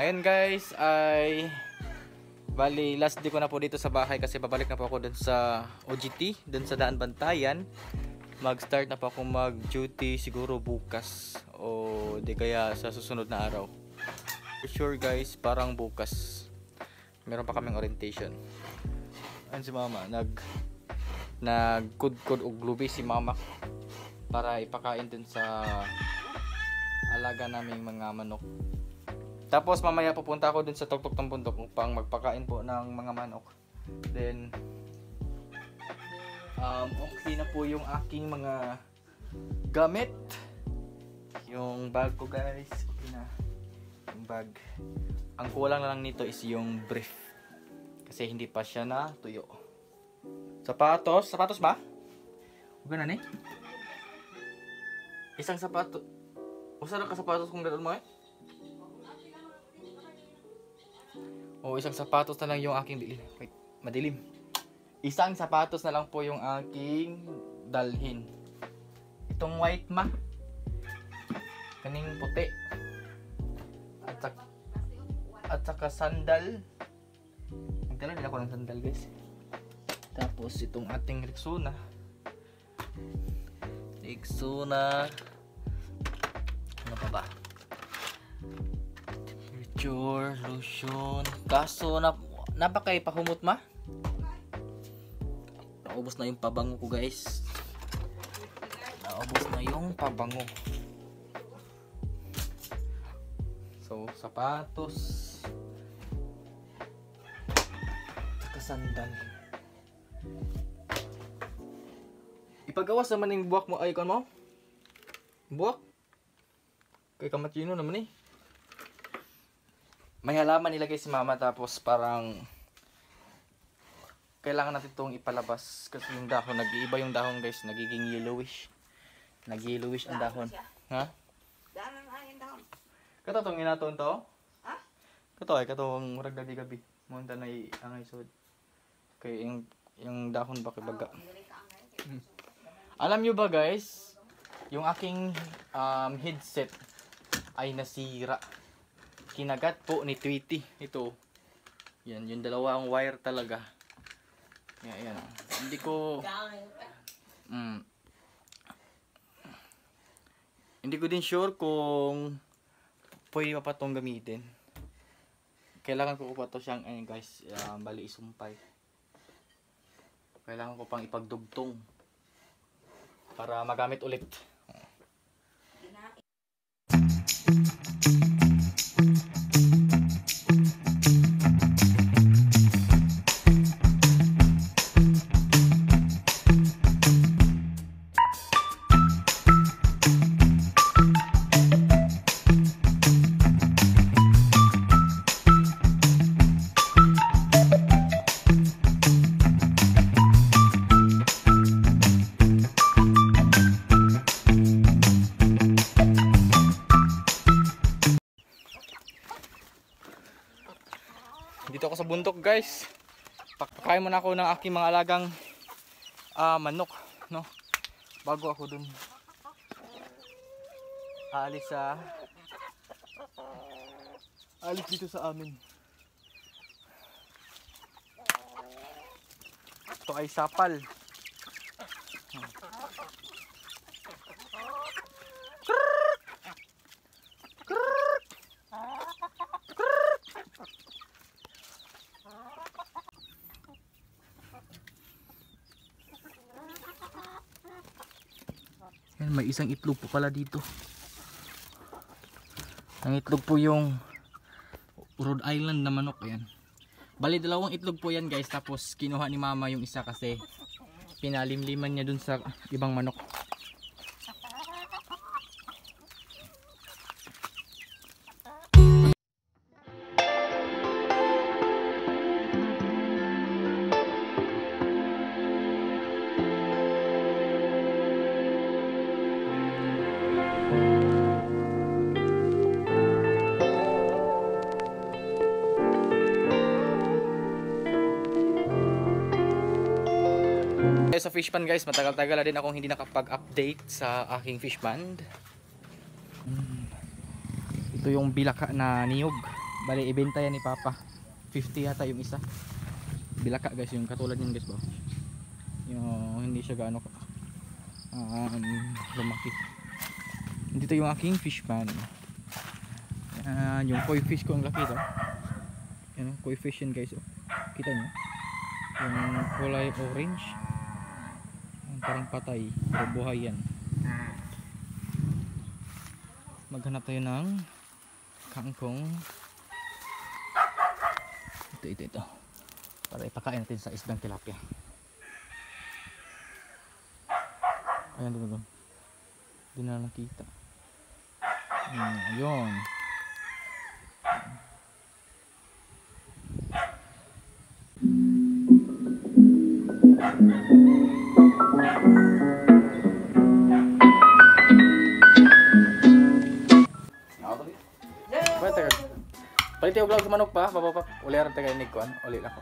Ngayon guys ay bali last day ko na po dito sa bahay kasi babalik na po ako dun sa OGT, dun sa Daan Bantayan. Mag-start na po ako mag-duty siguro bukas o di kaya sa susunod na araw. For sure guys, parang bukas meron pa kaming orientation. Ayun si mama, nagkudkod og lubi si mama para ipakain dun sa alaga naming mga manok. Tapos mamaya pupunta ako dun sa tuktok ng bundok upang magpakain po ng mga manok. Then okay na po yung aking mga gamit. Yung bag ko guys, okay na. Yung bag. Ang kulang na lang nito is yung brief. Kasi hindi pa siya na tuyo. Sapatos ba? Huwag na ni. Isang sapato. Usa na ka sapatos kung dadal mo eh? O isang sapatos na lang yung aking bilhin. Wait, madilim. Isang sapatos na lang po yung aking dalhin. Itong white ma. Kaning puti. At saka sandal. Magdala din ako ng sandal guys. Tapos itong ating Rexona. Ano pa ba? Temperature, lotion. Kaso napakay pahumot ma. Naubos na yung pabango ko guys. Naubos na yung pabango. So sapatos. Sandal. Ipagawas naman yung buwak mo, ay kon mo? Buwak? Kay kamatino naman eh. May halaman nilagay si mama tapos parang kailangan natin itong ipalabas kasi yung dahon, nag-iiba yung dahon guys, nagiging yellowish. Nag-yellowish ang dahon. Ha? Daanan na yung dahon. Kato itong inaton to? Ha? Kato ay, katong murag gabi-gabi. Munta na angay sod. Okay, yung dahon ba kibaga. Alam nyo ba guys, yung aking headset ay nasira. Kinagat po ni Tweety. Ito. Yan, yung dalawang wire talaga. Yan. Hindi ko hindi ko din sure kung pwede pa itong gamitin. Kailangan ko pa ito siyang guys, bali isumpay. Kailangan ko pang ipagdugtong para magamit ulit. Dito ako sa bundok guys. Pakpakain muna ako ng aking mga alagang manok, no? Bago ako dun alis dito sa amin. Ito ay sapal. Yan, may isang itlog po pala dito. Ang itlog po yung Rhode Island na manok. Ayan. Bali dalawang itlog po yan guys. Tapos kinuha ni mama yung isa kasi pinalimliman niya dun sa ibang manok. Sa fishpond guys, matagal-tagal na din akong hindi nakapag-update sa aking fishpond. Ito yung bilaka na niyog. Bali, ibenta yan ni Papa. 50 yata yung isa. Bilaka guys, yung katulad niyan guys ba. Yung hindi siya gaano lumaki. Dito yung aking fish pan. Yung koi fish ko ang laki to. Yan, koi fish yan guys. Oh. Kita nyo? Yung kulay orange. Parang patay. Pero buhay yan. Maghanap tayo ng kangkong. Ito. Para ipakain natin sa isdang tilapia. Ayan doon. Hindi na nakita. Ayun. Palit yung vlog sa manok pa, papapak. Uli rin tayo nikuan, uli na ko.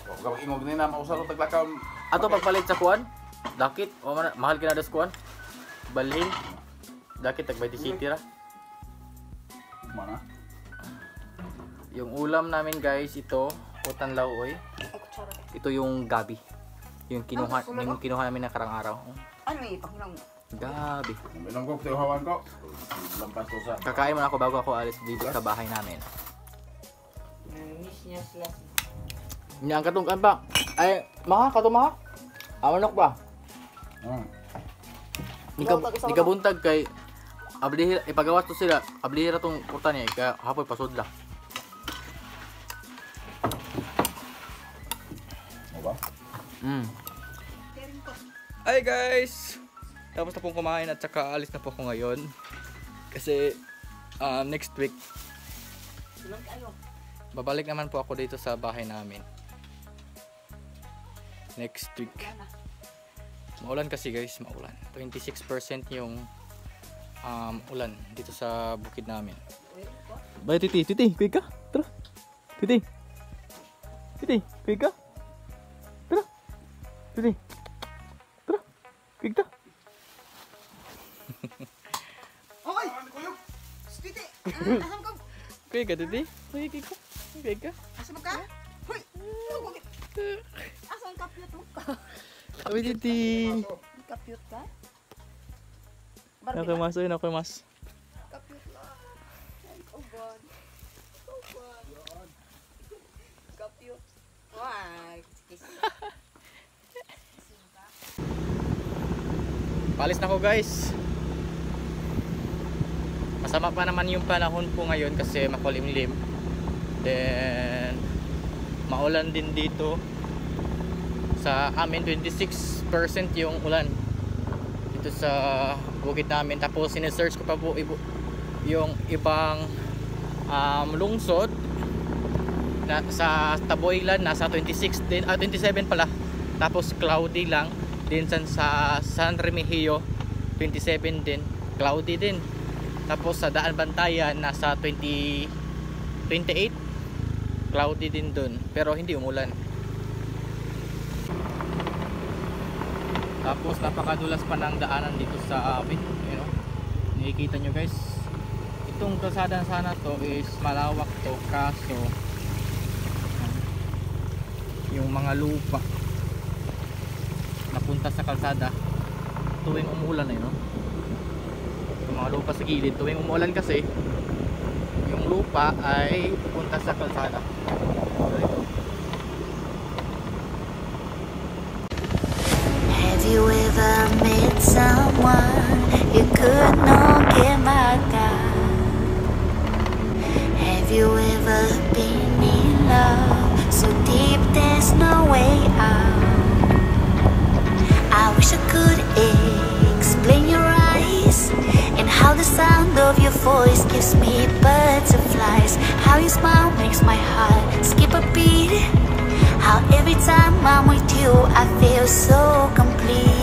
Kapag ingog na yung mausalo taglakaw. Ato pagpalit sa kuan, dakit, o mahal ka na das kuan. Balhin, dakit tag 20 city ra. Mana? Yung ulam namin guys, ito, utan lauoy. Ito yung gabi. Yung kinuha namin na karang araw. Ano yung ipakilang mo? Gabi. Minong ko, hawan ko. Lampas ko sa. Kakain muna ako bago ako alis dito sa bahay namin. Miss niya sila. Yang katungkan pa. Ay, maha, katumaha. Amanok ba? Nikabuntag kay ablihira, ipagawas to sila. Ablihira tong kurta niya, kaya hapoy pasudla. Ano ba? Hi guys! Tapos na pong kumain at saka alis na po ako ngayon. Kasi next week babalik naman po ako dito sa bahay namin. Next week. Maulan kasi guys, maulan. 26% yung ulan dito sa bukid namin. Bye Titi, kuy ka? Tara. Titi, kuy ka? Tara. Titi. Tara. Kuy ka? Oy! Titi! Asam ka? Kuy ka, Titi? Kuy ka? Asam ka? Hoy! Asam kapyot mo ka? Sabi Titi. Kapyot ka? Ako mas, ayun ako mas. Kapyot lang. Oh God. Oh God. Kapyot. Why? Palis na ko guys. Masama pa naman yung panahon po ngayon kasi makulimlim. Then maulan din dito. Sa amin 26% yung ulan dito sa bukid namin. Tapos sinesearch ko pa po yung ibang lungsod na, sa Taboylan nasa 26 din, 27 pala. Tapos cloudy lang din sa San Remigio 27 din, cloudy din. Tapos sa Daan Bantayan nasa 28 cloudy din dun, pero hindi umulan. Tapos napakadulas pa ng daanan dito sa amin, nakikita nyo guys. Itong kalsada sana to is malawak to, kaso yung mga lupa napunta sa kalsada tuwing umulan yung mga lupa sa gilid tuwing umulan kasi yung lupa ay pupunta sa kalsada. Have you ever met someone you could not get back at? Have you ever been in love so deep there's no way out? I wish I could explain your eyes and how the sound of your voice gives me butterflies. How you smile makes my heart skip a beat. How every time I'm with you I feel so complete.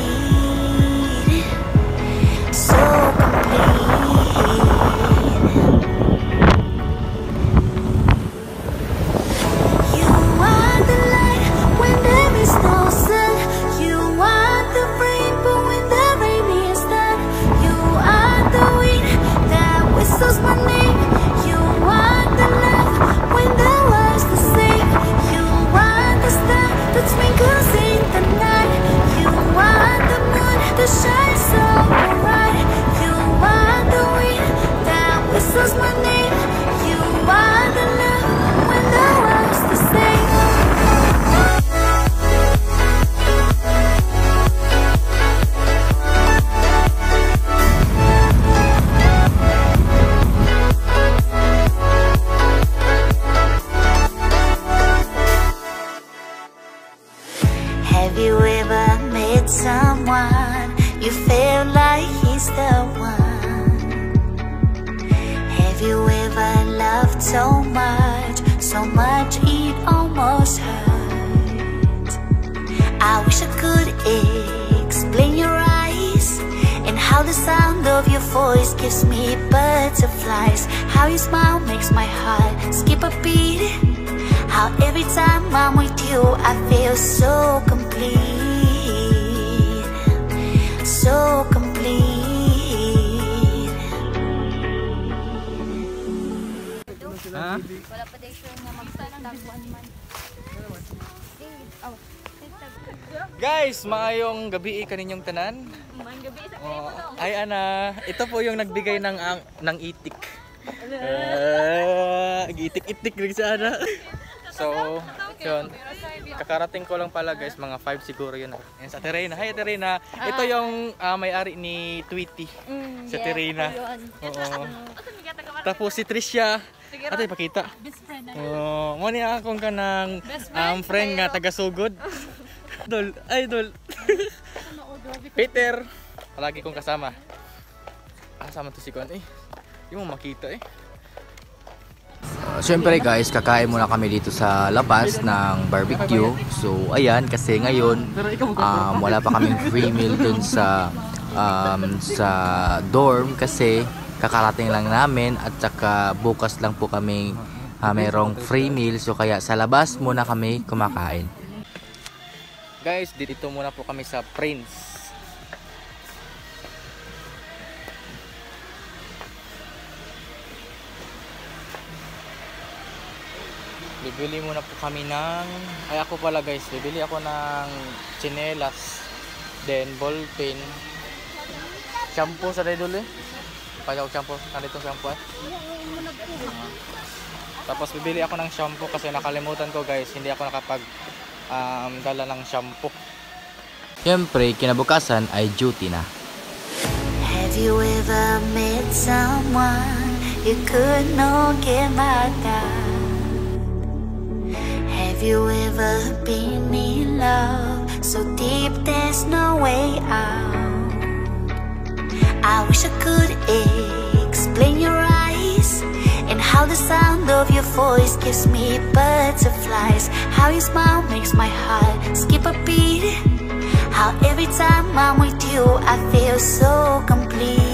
So complete. You are the light when there is no sun. You are the rainbow when the rain is done. You are the wind that whistles my how the sound of your voice gives me butterflies. How your smile makes my heart skip a beat. How every time I'm with you I feel so complete. So complete. Ha? Wala pa tayo sure na mag-tag 1 month. Guys, maayong gabi kaninyong tanan. Ay ana, ito po yung nagbigay ng itik. Itik-itik rin sa ana. So, yun. Kakarating ko lang pala guys, mga 5 siguro yun. Yan sa Terena. Hi Terena. Ito yung may-ari ni Tweety. Sa Terena. Oo. Tapos si Tricia. Ate pakita. Best friend na. Mo niya akong kanang friend nga taga Sugod. Idol. Peter. Palagi kong kasama. Kasama to si Kwan eh. Hindi mo makita eh. Siyempre guys, kakain muna kami dito sa labas ng barbecue. So ayan, kasi ngayon wala pa kaming free meal dun sa dorm kasi kakarating lang namin at saka bukas lang po kami mayroong free meal. So kaya sa labas muna kami kumakain. Guys, dito muna po kami sa Prince. Bibili muna po kami ng ako pala guys, bibili ako ng tsinelas, then ballpen, shampoo sa idol eh. Pagkaw shampoo, nandito shampoo eh. Tapos bibili ako ng shampoo kasi nakalimutan ko guys, hindi ako nakapag dala ng shampoo. Siyempre, kinabukasan ay duty na. Have you ever met someone you could not get back down? Have you ever been in love so deep there's no way out? I wish I could explain your eyes and how the sound of your voice gives me butterflies. How your smile makes my heart skip a beat. How every time I'm with you I feel so complete.